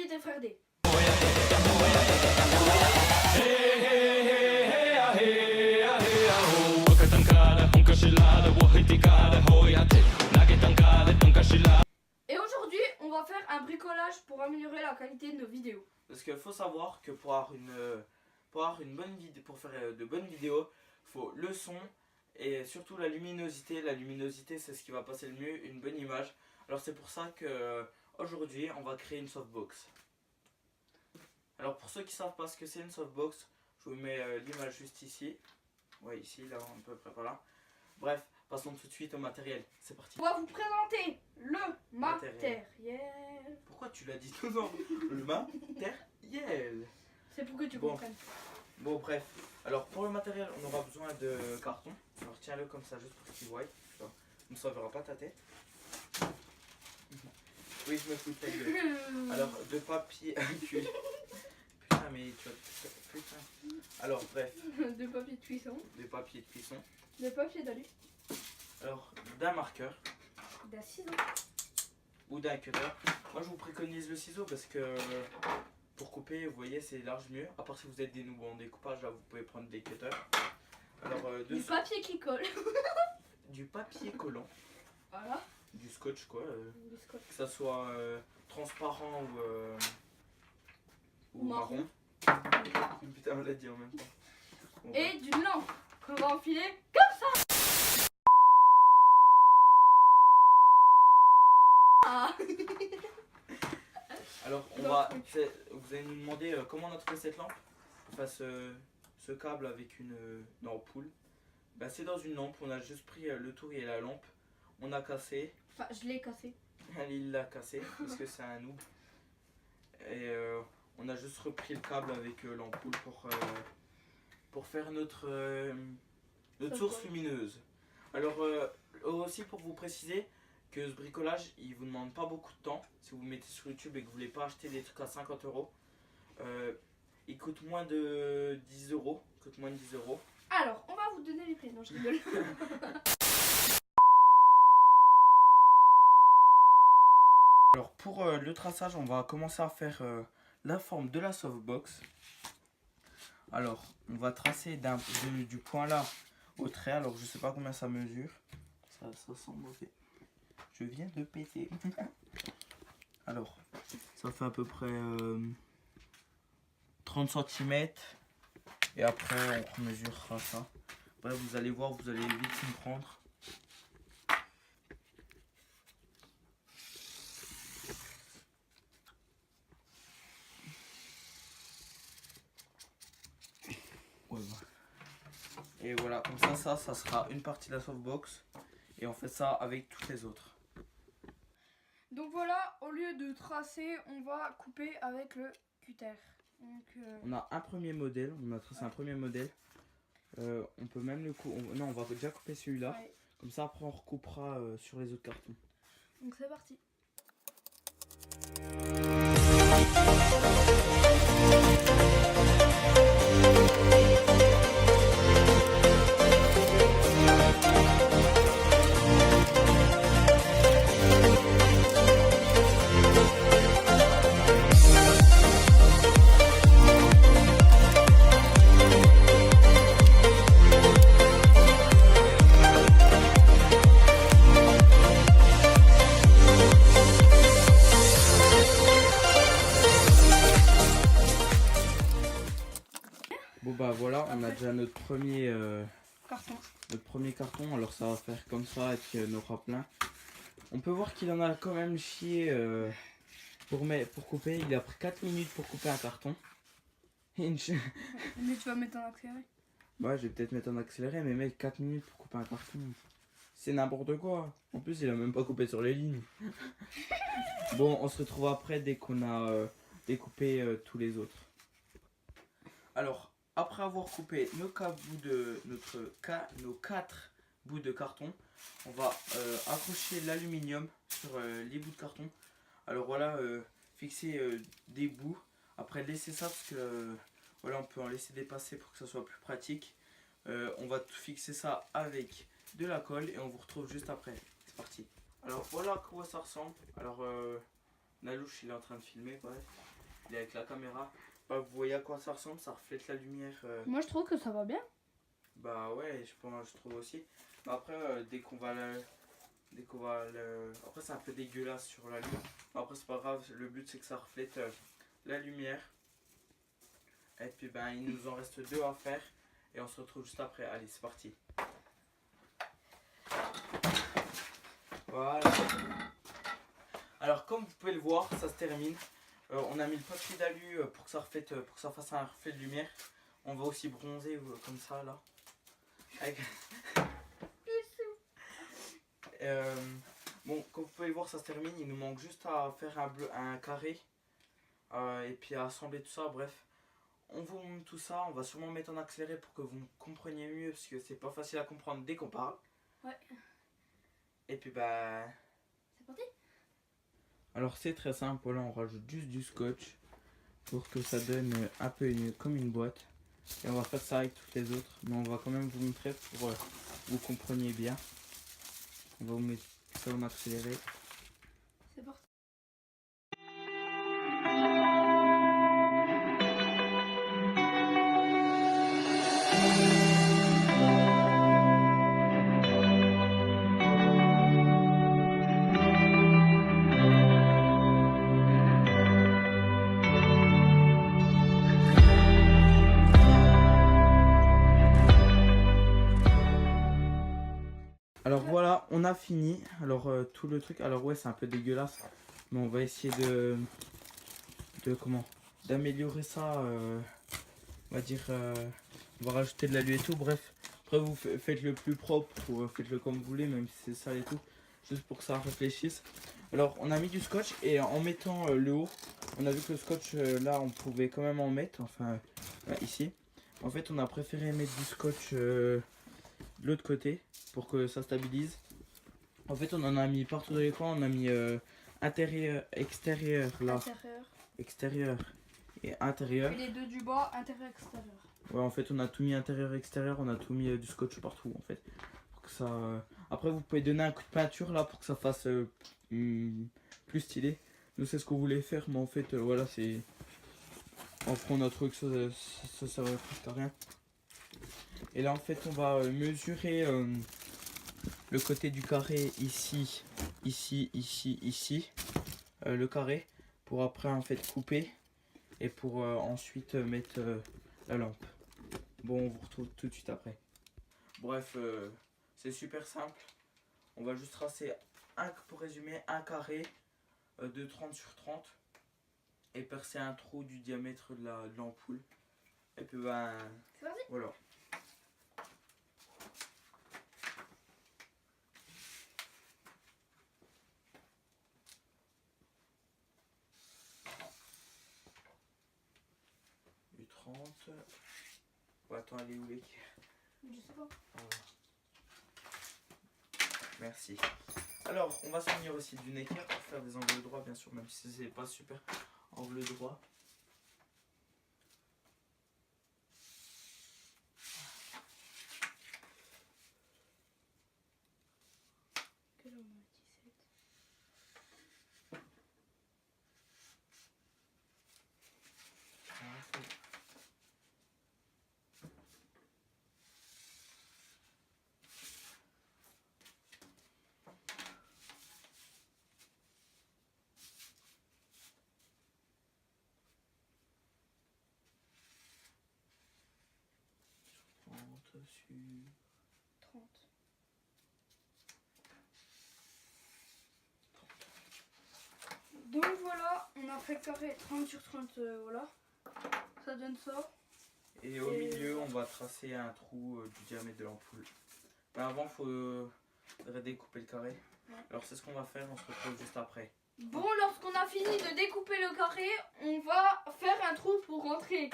des frères D. Et aujourd'hui, on va faire un bricolage pour améliorer la qualité de nos vidéos. Parce qu'il faut savoir que pour avoir une bonne vidéo, pour faire de bonnes vidéos, il faut le son et surtout la luminosité. La luminosité, c'est ce qui va passer le mieux, une bonne image. Alors c'est pour ça que aujourd'hui, on va créer une softbox. Alors pour ceux qui ne savent pas ce que c'est une softbox, je vous mets l'image juste ici. Ouais, ici, là, à peu près par là. Bref, passons tout de suite au matériel. C'est parti. On va vous présenter le matériel. Pourquoi tu l'as dit tout le temps? Le matériel. C'est pour que tu Bon. comprennes. Bon, bref. Alors pour le matériel, on aura besoin de carton. Alors tiens-le comme ça, juste pour qu'ils voient. Comme ça, on verra pas ta tête. Oui, je me fous de ta gueule. Alors, de papier cuit. Putain, mais tu vas... Putain. Alors, bref. De papier de cuisson. De papier de cuisson. De papier d'alu. Alors, d'un marqueur. D'un ciseau. Ou d'un cutter. Moi, je vous préconise le ciseau parce que pour couper, vous voyez, c'est large mieux. À part si vous êtes des nouveaux en découpage, là, vous pouvez prendre des cutters. Alors, Du papier qui colle. du papier collant. Voilà. Du scotch, quoi. Du scotch. Que ça soit transparent ou marron. Putain, on l'a dit en même temps. Bon, Et d'une lampe qu'on va enfiler comme ça. Ah. Alors, vous allez nous demander comment on a trouvé cette lampe. Enfin, ce câble avec une ampoule. Bah, c'est dans une lampe. On a juste pris le tour et la lampe. On a cassé. Enfin, je l'ai cassé. Il l'a cassé parce que c'est un noob. Et on a juste repris le câble avec l'ampoule pour faire notre source lumineuse. Alors, aussi pour vous préciser que ce bricolage, il vous demande pas beaucoup de temps. Si vous mettez sur YouTube et que vous voulez pas acheter des trucs à 50 €, il coûte moins de 10 €. Alors, on va vous donner les prix. Non, je rigole. Alors pour le traçage, on va commencer à faire la forme de la softbox. Alors on va tracer du point là au trait. Alors je sais pas combien ça mesure. Ça sent mauvais. Je viens de péter. Alors ça fait à peu près 30 cm. Et après on mesurera ça. Bref, vous allez voir, vous allez vite comprendre. Et voilà, comme ça sera une partie de la softbox. Et on fait ça avec toutes les autres. Donc voilà, au lieu de tracer, on va couper avec le cutter. Donc, on a un premier modèle, on a tracé un premier modèle. On peut même le couper. Non, on va déjà couper celui-là. Ouais. Comme ça, après, on recoupera sur les autres cartons. Donc c'est parti. Bon bah voilà, on a déjà notre premier Carton. Alors ça va faire comme ça et puis on aura plein. On peut voir qu'il en a quand même chié pour couper. Il a pris 4 minutes pour couper un carton. Mais tu vas mettre en accéléré. Ouais, je vais peut-être mettre en accéléré, mais mec, 4 minutes pour couper un carton, c'est n'importe quoi. En plus, il a même pas coupé sur les lignes. Bon, on se retrouve après dès qu'on a découpé tous les autres. Alors, après avoir coupé nos 4 bouts de carton, on va accrocher l'aluminium sur les bouts de carton. Alors voilà, fixer des bouts. Après, laisser ça parce que voilà, on peut en laisser dépasser pour que ça soit plus pratique. On va fixer ça avec de la colle et on vous retrouve juste après. C'est parti. Alors voilà à quoi ça ressemble. Alors Nalouche il est en train de filmer, bref. il est avec la caméra. Bah, vous voyez à quoi ça ressemble, ça reflète la lumière. Moi je trouve que ça va bien. Bah ouais, je trouve aussi. Bah, après, dès qu'on va le... Après c'est un peu dégueulasse sur la lune. Après c'est pas grave, le but c'est que ça reflète la lumière. Et puis ben il nous en reste 2 à faire. Et on se retrouve juste après. Allez, c'est parti. Voilà. Alors comme vous pouvez le voir, ça se termine. On a mis le papier d'alu pour que ça reflète, pour que ça fasse un reflet de lumière. On va aussi bronzer comme ça là. Avec... bon, comme vous pouvez le voir, ça se termine. Il nous manque juste à faire un carré. Et puis à assembler tout ça. Bref, on vous montre tout ça. On va sûrement mettre en accéléré pour que vous compreniez mieux. Parce que c'est pas facile à comprendre dès qu'on parle. Ouais. Et puis bah... C'est parti. Alors c'est très simple. Voilà, on rajoute juste du scotch. Pour que ça donne un peu comme une boîte. Et on va faire ça avec toutes les autres. Mais on va quand même vous montrer pour que vous compreniez bien. On va vous mettre ça en accéléré. C'est parti. Alors voilà, on a fini. Alors tout le truc, alors ouais, c'est un peu dégueulasse, mais on va essayer comment d'améliorer ça. On va dire, on va rajouter de l'alu et tout. Bref, après vous faites le plus propre ou faites-le comme vous voulez, même si c'est sale et tout, juste pour que ça réfléchisse. Alors on a mis du scotch et en mettant le haut, on a vu que le scotch là, on pouvait quand même en mettre, enfin ici. En fait, on a préféré mettre du scotch de l'autre côté pour que ça stabilise. En fait, on en a mis partout dans les coins. On a mis intérieur, extérieur, là, Intérieur. extérieur et intérieur. Et les deux du bas, intérieur, extérieur. Ouais, en fait, on a tout mis intérieur, extérieur. On a tout mis du scotch partout, en fait. Pour que ça. Après, vous pouvez donner un coup de peinture là pour que ça fasse plus stylé. Nous, c'est ce qu'on voulait faire, mais en fait, voilà, c'est. On prend notre truc, ça servait presque à rien. Et là, en fait, on va mesurer le côté du carré ici, ici, le carré, pour après en fait couper et pour ensuite mettre la lampe. Bon, on vous retrouve tout de suite après. Bref, c'est super simple. On va juste tracer, pour résumer, un carré de 30 sur 30 et percer un trou du diamètre de l'ampoule. Et puis ben, voilà. Du 30. Oh, attends, elle est où l'équerre? Je sais pas. Voilà. Merci. Alors, on va se munir aussi d'une équerre pour faire des angles droits, bien sûr, même si c'est pas super angle droit. Quelle heure on a 17. Sur 30. Donc voilà, on a fait le carré 30 sur 30, voilà. Ça donne ça. Et au milieu, on va tracer un trou du diamètre de l'ampoule. Mais avant, il faudrait découper le carré. Ouais. Alors c'est ce qu'on va faire, on se retrouve juste après. Bon, lorsqu'on a fini de découper le carré, on va faire un trou pour rentrer.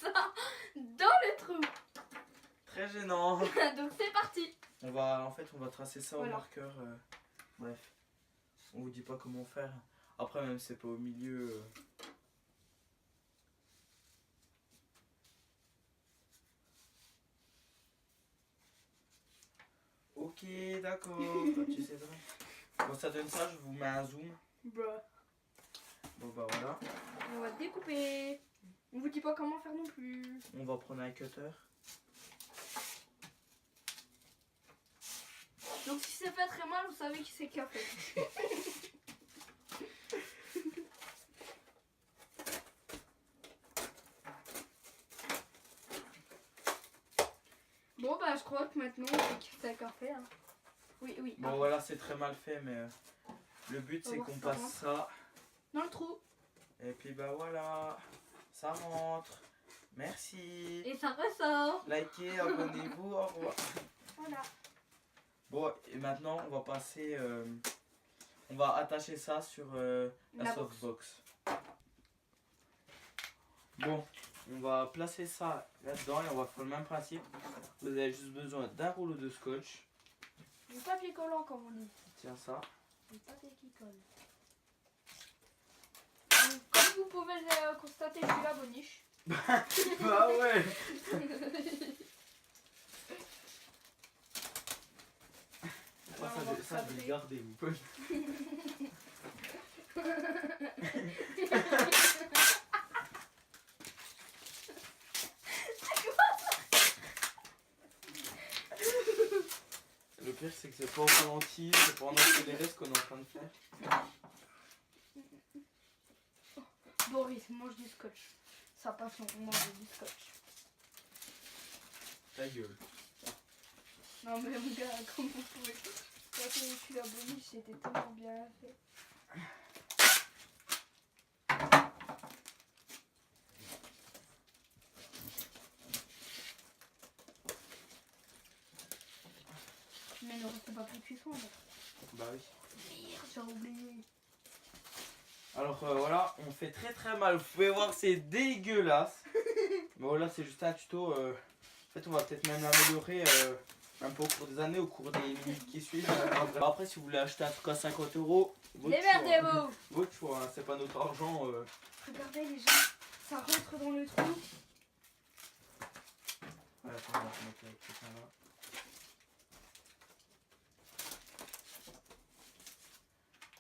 Ça, dans le trou. Très gênant. Donc c'est parti. On va tracer ça au marqueur. Bref, on vous dit pas comment faire. Après, même si c'est pas au milieu. Ok, d'accord. Tu sais ça. Quand ça donne ça, je vous mets un zoom. Bruh. Bon bah voilà. Et on va découper. On vous dit pas comment faire non plus. On va prendre un cutter. Donc si c'est fait très mal, vous savez qui c'est qui a fait. Bon bah je crois que maintenant c'est qui c'est qui a fait. Hein. Oui, oui. Bon voilà, c'est très mal fait, mais le but On c'est va qu'on voir ça passe ça. Dans le trou. Et puis bah voilà, ça rentre. Merci. Et ça ressort. Likez, abonnez-vous, au revoir. Voilà. Bon, et maintenant on va passer. On va attacher ça sur la La softbox. Bon, on va placer ça là-dedans et on va faire le même principe. Vous avez juste besoin d'un rouleau de scotch. Du papier collant comme on dit. Tiens ça. Du papier qui colle. Donc, comme vous pouvez le constater, je suis la boniche. Bah ouais. Ça, je vais le garder, vous pouvez. Le pire, c'est que c'est pas au ralenti, c'est pas en accéléré ce qu'on est en train de faire. Boris mange du scotch. Sa passion, on mange du scotch. Ta gueule. Non mais mon gars, comme vous pouvez. Quand je suis la boniche, c'était tellement bien fait. Mais ne reste pas plus de cuisson. Bah oui. Merde, j'ai oublié. Alors voilà, on fait très mal. Vous pouvez voir, c'est dégueulasse. Mais voilà, c'est juste un tuto. En fait, on va peut-être même l'améliorer un peu au cours des années, au cours des minutes qui suivent. Après, si vous voulez acheter un truc à 50 €, Démerdez-vous. votre choix, hein, c'est pas notre argent. Regardez les gens, ça rentre dans le trou. Ouais, attends, on va mettre avec quelqu'un là.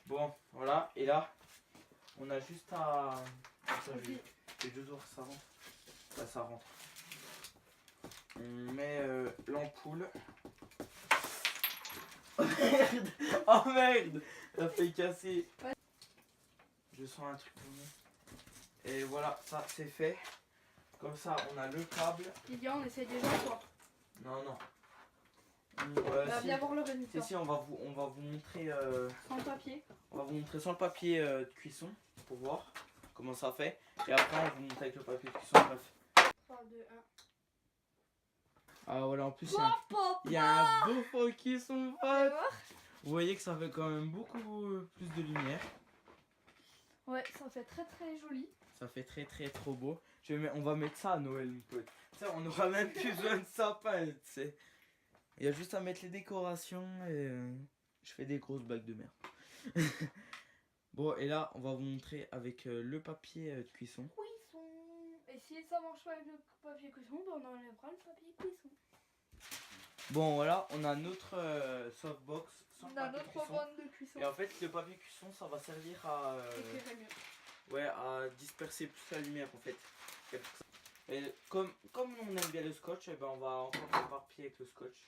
Bon, voilà, et là, on a juste à. Attends, je vais juste voir si ça rentre. Ouais, ça rentre. On met l'ampoule. Oh merde! Oh merde! Ça fait casser. Ouais. Je sens un truc pour nous. Et voilà, ça c'est fait. Comme ça, on a le câble. Lilian, on essaie déjà quoi. Non, non. On va bien voir le résultat. Si, on va vous montrer. Sans papier. On va vous montrer sans le papier de cuisson pour voir comment ça fait. Et après, on va vous montrer avec le papier de cuisson. Bref. 3, 2, 1. Ah voilà, en plus, il y a un beau fond qui sont potes. Vous voyez que ça fait quand même beaucoup plus de lumière. Ouais, ça fait très joli. Ça fait trop beau. On va mettre ça à Noël, mon pote. Tu sais, on aura même plus besoin de sapin, tu sais. Il y a juste à mettre les décorations et je fais des grosses blagues de merde. Bon, et là, on va vous montrer avec le papier de cuisson. Cuisson. Et si ça marche pas avec le papier cuisson, ben on enlèvera le papier cuisson. Bon, voilà, on a notre softbox sans On a papier notre cuisson. bande de cuisson. Et en fait, le papier cuisson, ça va servir à, Éclairer mieux. ouais, à disperser plus la lumière, en fait. Et comme on aime bien le scotch, eh ben, on va encore éparpiller avec le scotch.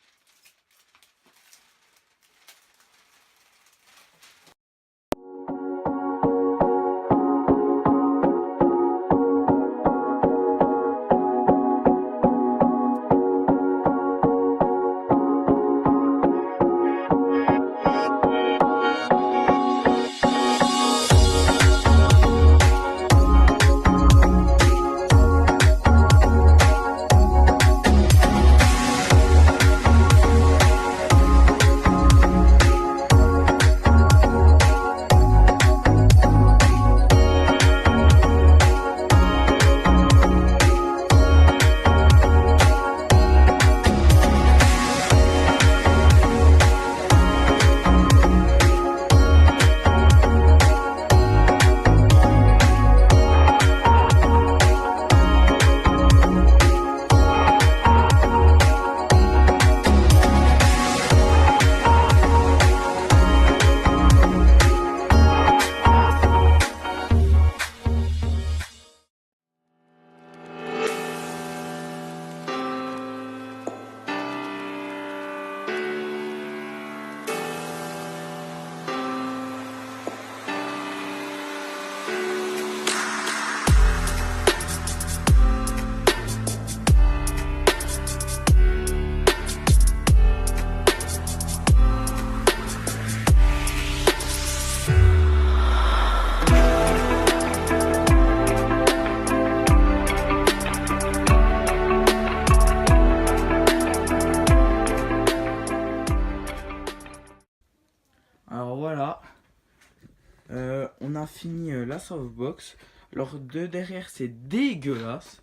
On a fini la softbox. Alors de derrière c'est dégueulasse.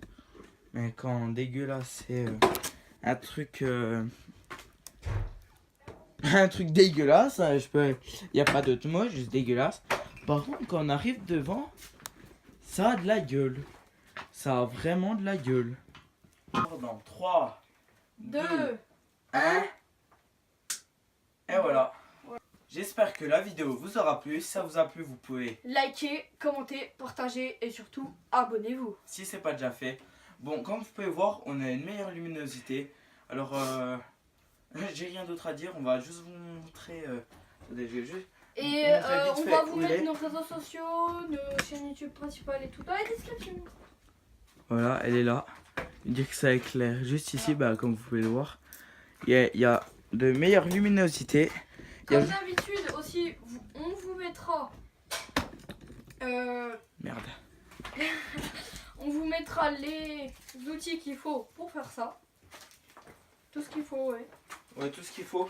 Mais quand dégueulasse c'est un truc un truc dégueulasse. Hein, il n'y a pas d'autre mot, juste dégueulasse. Par contre quand on arrive devant, ça a de la gueule. Ça a vraiment de la gueule. Dans 3, 2, 1. Et voilà. J'espère que la vidéo vous aura plu. Si ça vous a plu, vous pouvez liker, commenter, partager et surtout abonnez-vous. Si c'est pas déjà fait. Bon, comme vous pouvez voir, on a une meilleure luminosité. Alors, j'ai rien d'autre à dire. On va juste vous montrer. Attendez, je vais juste. Et on va vous mettre nos réseaux sociaux, nos chaînes YouTube principales et tout dans la description. Voilà, elle est là. Dire que ça éclaire juste ici, bah, comme vous pouvez le voir. Il y a de meilleures luminosités. Comme d'habitude aussi, on vous mettra... Merde. On vous mettra les outils qu'il faut pour faire ça. Tout ce qu'il faut, ouais. Ouais, tout ce qu'il faut.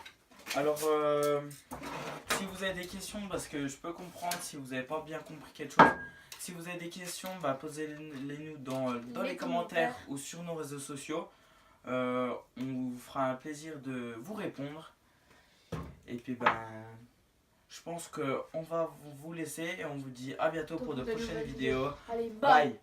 Alors, si vous avez des questions, parce que je peux comprendre si vous n'avez pas bien compris quelque chose. Si vous avez des questions, bah, posez-les nous dans les commentaires ou sur nos réseaux sociaux. On vous fera un plaisir de vous répondre. Et puis, ben, je pense qu'on va vous laisser et on vous dit à bientôt pour de prochaines vidéos. Allez, bye.